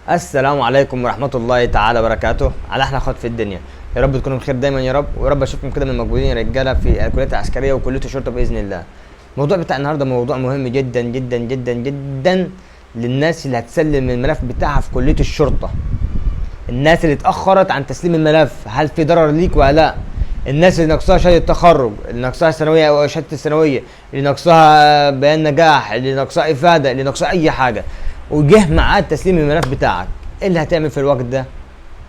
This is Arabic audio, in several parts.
السلام عليكم ورحمة الله تعالى وبركاته على احلى اخوات في الدنيا. يا رب تكونوا بخير دايما يا رب، ويا رب اشوفكم كده من المقبولين يا رجاله في الكليات العسكريه وكليه الشرطه باذن الله. الموضوع بتاع النهارده موضوع مهم جدا جدا جدا جدا للناس اللي هتسلم الملف بتاعها في كليه الشرطه. الناس اللي اتاخرت عن تسليم الملف، هل في ضرر ليك ولا لا؟ الناس اللي ناقصها شهاده تخرج، اللي ناقصها ثانويه او شهاده الثانويه، اللي ناقصها بيان نجاح، اللي ناقصها افاده، اللي ناقصها اي حاجه، وجه ميعاد تسليم الملف بتاعك، ايه اللي هتعمل في الوقت ده؟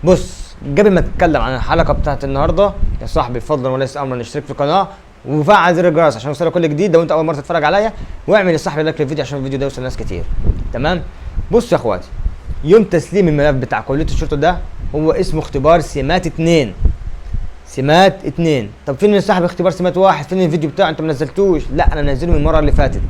بص، قبل ما تتكلم عن الحلقه بتاعت النهارده يا صاحبي بفضل وليس امرا اشترك في القناه وفعل زر الجرس عشان يوصلك كل جديد لو انت اول مره تتفرج عليا، واعمل يا صاحبي لايك للفيديو عشان الفيديو ده يوصل لناس كتير. تمام؟ بص يا اخواتي، يوم تسليم الملف بتاع كليه الشرطه ده هو اسمه اختبار سمات 2. سمات 2. طب فين يا صاحبي اختبار سمات 1؟ فين الفيديو بتاعه؟ انت ما نزلتوش؟ لا انا منزله من المره اللي فاتت.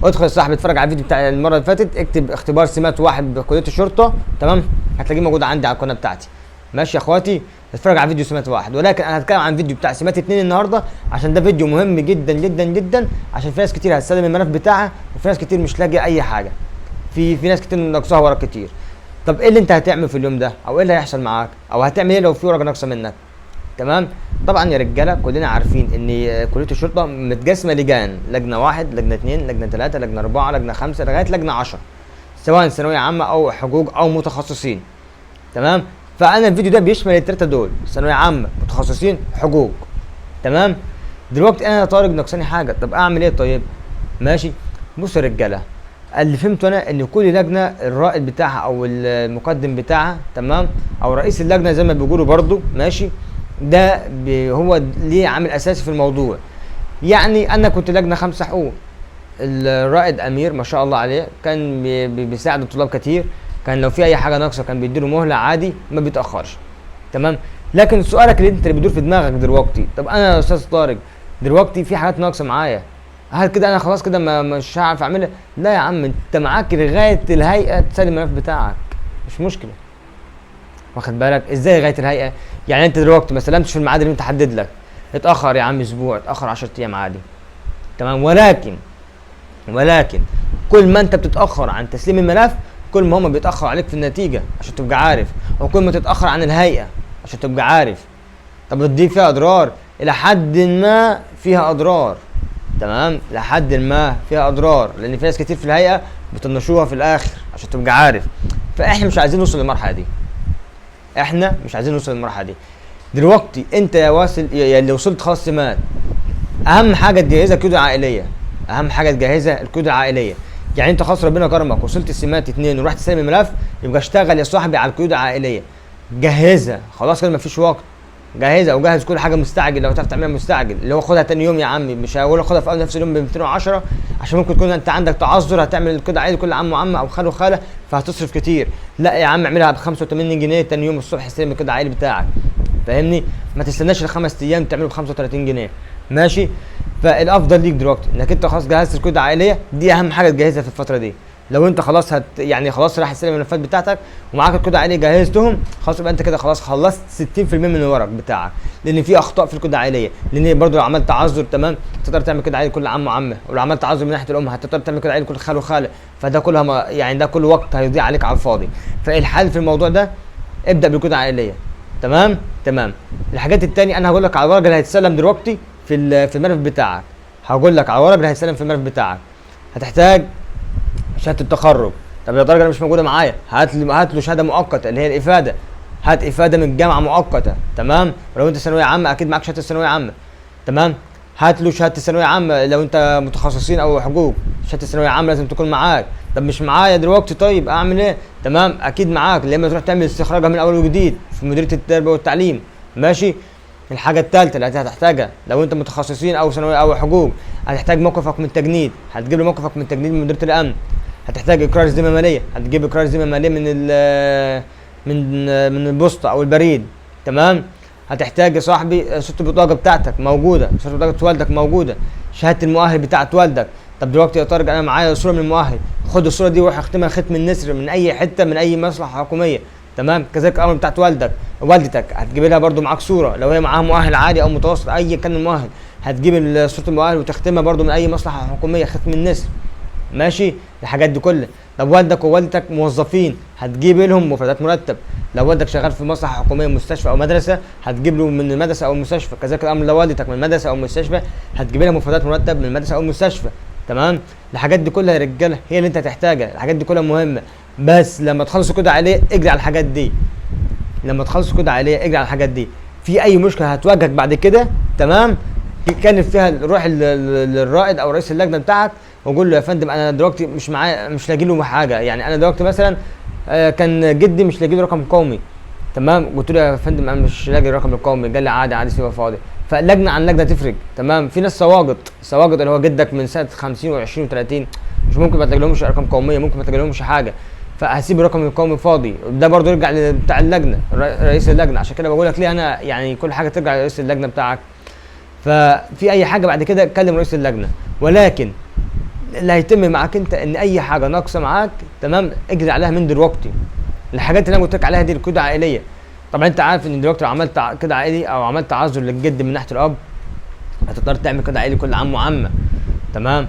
ادخل يا صاحبي اتفرج على الفيديو بتاع المره اللي فاتت، اكتب اختبار سمات 1 بكليه الشرطه، تمام؟ هتلاقيه موجود عندي على القناه بتاعتي. ماشي يا اخواتي؟ اتفرج على فيديو سمات 1، ولكن انا هتكلم عن فيديو بتاع سمات 2 النهارده عشان ده فيديو مهم جدا جدا جدا، عشان في ناس كتير هتستلم الملف بتاعها وفي ناس كتير مش لاقيه اي حاجه. في ناس كتير ناقصها ورق كتير. طب ايه اللي انت هتعمله في اليوم ده؟ او ايه اللي هيحصل معاك؟ او هتعمل ايه لو في ورقه ناقصه منك؟ تمام؟ طبعا يا رجاله كلنا عارفين ان كليه الشرطه متقسمه لجان، لجنه 1، لجنه 2، لجنه 3، لجنه 4، لجنه 5 لغايه لجنه 10، سواء ثانويه عامه او حقوق او متخصصين. تمام؟ فانا الفيديو ده بيشمل الثلاثه دول، ثانويه عامه، متخصصين، حقوق. تمام؟ دلوقتي انا يا طارق ناقصاني حاجه، طب اعمل ايه طيب؟ ماشي؟ بصوا يا رجاله، اللي فهمته انا ان كل لجنه الرائد بتاعها او المقدم بتاعها، تمام، او رئيس اللجنه زي ما بيقولوا برضو، ماشي، ده هو ليه عامل اساسي في الموضوع. يعني انا كنت لجنه 5 حقوق، الرائد امير ما شاء الله عليه كان بيساعد الطلاب كتير، كان لو في اي حاجه ناقصه كان بيديله مهله عادي، ما بيتاخرش. تمام؟ لكن سؤالك اللي بيدور في دماغك دلوقتي، طب انا يا استاذ طارق دلوقتي في حاجات ناقصه معايا، هل كده انا خلاص كده مش هعرف اعملها؟ لا يا عم، انت معاك لغايه الهيئه تسلم الملف بتاعك، مش مشكله. واخد بالك ازاي لغايه الهيئه؟ يعني انت دلوقتي ما سلمتش في الميعاد اللي انت حدد لك، اتاخر يا عم اسبوع، اتاخر 10 ايام عادي. تمام؟ ولكن كل ما انت بتتاخر عن تسليم الملف كل ما هم بيتاخروا عليك في النتيجه عشان تبقى عارف، وكل ما تتاخر عن الهيئه عشان تبقى عارف. طب دي فيها اضرار الى حد ما، فيها اضرار. تمام؟ لحد ما فيها اضرار، لان في ناس كتير في الهيئه بتنشوها في الاخر عشان تبقى عارف. فاحنا مش عايزين نوصل للمرحله دي، احنا مش عايزين نوصل للمرحله دي. دلوقتي انت يا واصل يا اللي وصلت خلاص سمات، اهم حاجه تجهزها الكود العائليه، اهم حاجه تجهزها الكود العائليه. يعني انت خلاص ربنا كرمك وصلت السمات 2 ورحت تسلم الملف، يبقى اشتغل يا صاحبي على الكود العائليه، جهزها خلاص كده مفيش وقت، جهزها وجهز كل حاجه مستعجل لو تعرف تعملها مستعجل، اللي هو خدها تاني يوم يا عمي، مش هقول خدها في اول نفس اليوم ب 210 عشان ممكن تكون انت عندك تعذر هتعمل كده عادي كل عم وعمه او خال وخاله فهتصرف كتير. لا يا عم، اعملها ب 85 جنيه تاني يوم الصبح استلم كده عائلي بتاعك. فاهمني؟ ما تستناش الخمس ايام تعمله ب 35 جنيه. ماشي؟ فالافضل ليك دلوقتي انك انت خلاص جهزت الكود العائليه، دي اهم حاجه تجهزها في الفتره دي. لو انت خلاص يعني خلاص رايح تستلم الملفات بتاعتك ومعاك الكود العائلي جهزتهم، خلاص يبقى انت كده خلاص خلصت 60% من الورق بتاعك، لان في اخطاء في الكود العائليه، لان برضو لو عملت تعذر، تمام، تقدر تعمل كود عائلي كل عم وعمه، ولو عملت تعذر من ناحيه الام هتقدر تعمل كود عائلي كل خال وخاله، فده كلها يعني ده كل وقت هيضيع عليك على الفاضي. فالحل في الموضوع ده ابدا بالكود العائليه. تمام. الحاجات التانية انا هقول لك على الورق اللي هيتسلم دلوقتي في الملف بتاعك، هقول لك على الورق اللي هيتسلم في الملف بتاعك. هتحتاج شهاده التخرج. طب يا درجه انا مش موجوده معايا، هات له شهاده مؤقته اللي هي الافاده، هات افاده من الجامعه مؤقته. تمام؟ ولو انت ثانويه عامه اكيد معاك شهاده الثانويه عامه. تمام؟ هات له شهاده الثانويه عامه لو انت متخصصين او حقوق، شهاده الثانويه عامه لازم تكون معاك. طب مش معايا دلوقتي، طيب اعمل ايه؟ تمام؟ اكيد معاك، يا اما تروح تعمل استخراجها من اول وجديد في مديريه التربيه والتعليم. ماشي؟ الحاجه الثالثه اللي هتحتاجها لو انت متخصصين او ثانويه او حقوق، هتحتاج موقفك من التجنيد، هتجيب له موقفك من التجنيد من مديريه الامن. هتحتاج اقرار ذمه ماليه، هتجيب اقرار ذمه ماليه من البوسطه او البريد. تمام؟ هتحتاج يا صاحبي صوره البطاقه بتاعتك موجوده، صوره بطاقه والدك موجوده، شهاده المؤهل بتاعت والدك. طب دلوقتي يا طارق انا معايا صوره من المؤهل، خد الصوره دي وروح اختمها ختم النسر من اي حته من اي مصلحه حكوميه. تمام؟ كذلك الامر بتاعت والدتك هتجيب لها برده معاك صوره، لو هي معاها مؤهل عادي او متوسط اي كان المؤهل هتجيب صوره المؤهل وتختمها برده من اي مصلحه حكوميه ختم النسر. ماشي؟ الحاجات دي كلها. طب والدك ووالدتك موظفين، هتجيب لهم مفردات مرتب. لو والدك شغال في مصلحه حكوميه، مستشفى او مدرسه، هتجيب له من المدرسه او المستشفى. كذلك الامر لو والدتك من المدرسه او المستشفى، هتجيب لها مفردات مرتب من المدرسه او المستشفى. تمام. الحاجات دي كلها يا رجاله هي اللي انت هتحتاجها، الحاجات دي كلها مهمه. بس لما تخلصوا كده عليه اجري على الحاجات دي. لما تخلصوا كده عليه اجري على الحاجات دي. في اي مشكله هتواجهك بعد كده، تمام، تتكلم فيها، روح للرائد او رئيس اللجنه بتاعك وقول له يا فندم انا دلوقتي مش معايا، مش لاقي له حاجه. يعني انا دلوقتي مثلا كان جدي مش لاقي له رقم قومي، تمام، قلت له يا فندم انا مش لاقي الرقم القومي، قال لي عادي عادي سيبه فاضي. فلجنه عن لجنه تفرق. تمام. في ناس سواقط اللي هو جدك من سنه 50 و20 و30 مش ممكن ما تلاقي لهمش ارقام قوميه، ممكن ما تلاقي لهمش حاجه، فهسيب الرقم القومي فاضي. ده برضه يرجع لبتاع اللجنه، رئيس اللجنه. عشان كده بقول لك ليه انا يعني كل حاجه ترجع لرئيس اللجنه بتاعك. ففي اي حاجه بعد كده كلم رئيس اللجنه. ولكن اللي هيتم معاك انت ان اي حاجه ناقصه معاك، تمام، اجري عليها من دلوقتي. الحاجات اللي انا قلت لك عليها دي الكود عائليه. طبعا انت عارف ان دلوقتي لو عملت كده عائلي او عملت تعذر للجد من ناحيه الاب، هتضطر تعمل كده عائلي كل عام وعامه. تمام.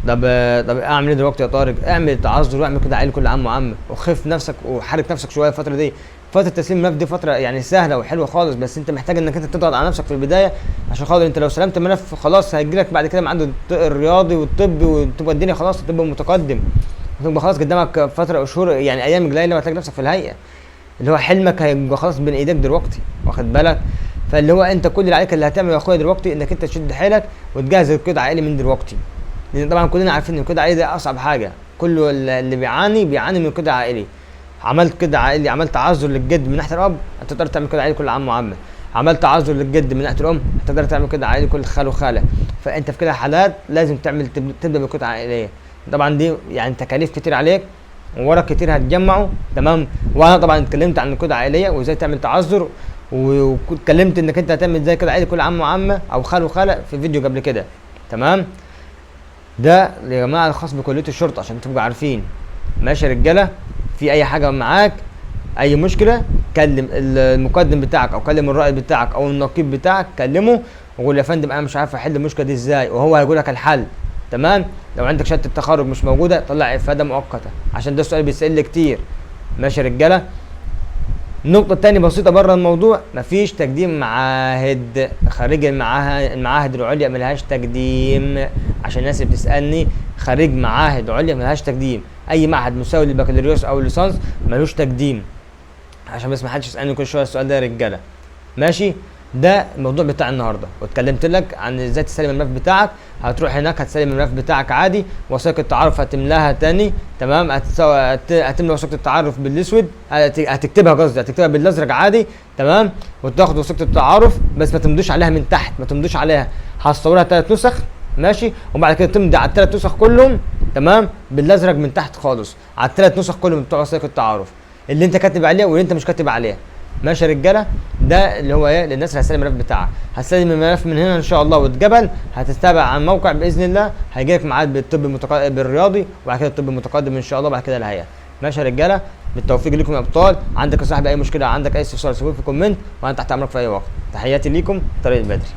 طب اعمل ايه دلوقتي يا طارق؟ اعمل تعذر واعمل كده عائلي كل عام وعامه، وخف نفسك وحرك نفسك شويه الفتره دي. فتره تسليم الملف دي فتره يعني سهله وحلوه خالص، بس انت محتاج انك انت تضغط على نفسك في البدايه، عشان خاطر انت لو سلمت الملف خلاص هيجي لك بعد كده ميعاد الرياضي والطبي، وتبقى الدنيا خلاص تبقى متقدم، وتبقى خلاص قدامك فتره اشهر يعني ايام قليله وهتلاقي نفسك في الهيئه، اللي هو حلمك هيبقى خلاص بين ايديك دلوقتي، واخد بالك؟ فاللي هو انت كل اللي عليك اللي هتعمله يا اخويا دلوقتي انك انت تشد حيلك وتجهز الكود عائلي من دلوقتي، لان طبعا كلنا عارفين ان الكود عائلي ده اصعب حاجه، كله اللي بيعاني من الكود عائلي. عملت كده عائلي، عملت تعذر للجد من ناحيه الاب، هتقدر تعمل كده عائلي كل عام وعامه. عملت تعذر للجد من ناحيه الام، هتقدر تعمل كده عائلي كل خال وخاله. فانت في كده حالات لازم تبدا بالكود عائليه. طبعا دي يعني تكاليف كتير عليك وورق كتير هتجمعه، تمام. وانا طبعا اتكلمت عن الكود عائليه وازاي تعمل تعذر، واتكلمت انك انت هتعمل ازاي كده عائلي كل عام وعامه او خال وخاله في فيديو قبل كده، تمام. ده يا جماعه الخاص بكليه الشرطه عشان تبقوا عارفين. ماشي يا رجاله؟ في اي حاجه معاك اي مشكله كلم المقدم بتاعك او كلم الرائد بتاعك او النقيب بتاعك، كلمه وقول يا فندم انا مش عارف احل المشكله دي ازاي، وهو هيقول لك الحل، تمام. لو عندك شهاده التخرج مش موجوده طلع افاده مؤقته، عشان ده السؤال بيسال كتير. ماشي يا رجاله؟ النقطة التانية بسيطة بره الموضوع، مفيش تقديم معاهد، خريج المعاهد العليا ملهاش تقديم، عشان الناس اللي بتسألني خريج معاهد عليا ملهاش تقديم، أي معهد مساوي للبكالوريوس أو الليسانس ملوش تقديم، عشان بس محدش يسألني كل شوية السؤال ده يا رجالة. ماشي؟ ده الموضوع بتاع النهارده، واتكلمت لك عن ازاي تسلم الملف بتاعك. هتروح هناك هتسلم الملف بتاعك عادي، وثيقه التعارف هتملاها تاني، تمام. هتملى وثيقه التعارف بالاسود، هتكتبها بالازرق عادي، تمام. وتاخد وثيقه التعارف بس ما تمضيش عليها من تحت، ما تمضيش عليها، هتصورها 3 نسخ، ماشي. وبعد كده تمضي على ال3 نسخ كلهم، تمام، بالازرق من تحت خالص على ال3 نسخ كلهم بتوع وثيقه التعارف اللي انت كاتب عليها واللي انت مش كاتب عليها. ماشي يا رجاله؟ ده اللي هو ايه للناس اللي هتسلم الملف بتاعها. هتسلم الملف من هنا ان شاء الله واتقبل، هتتابع على الموقع باذن الله، هيجي لك ميعاد بالطب المتقدم بالرياضي، وبعد كده الطب المتقدم ان شاء الله، بعد كده الهيئه. ماشي يا رجاله؟ بالتوفيق لكم يا ابطال. عندك يا صاحبي اي مشكله، عندك اي استفسار سيبوه في كومنت، وانا تحت امرك في اي وقت. تحياتي ليكم، طارق البدري.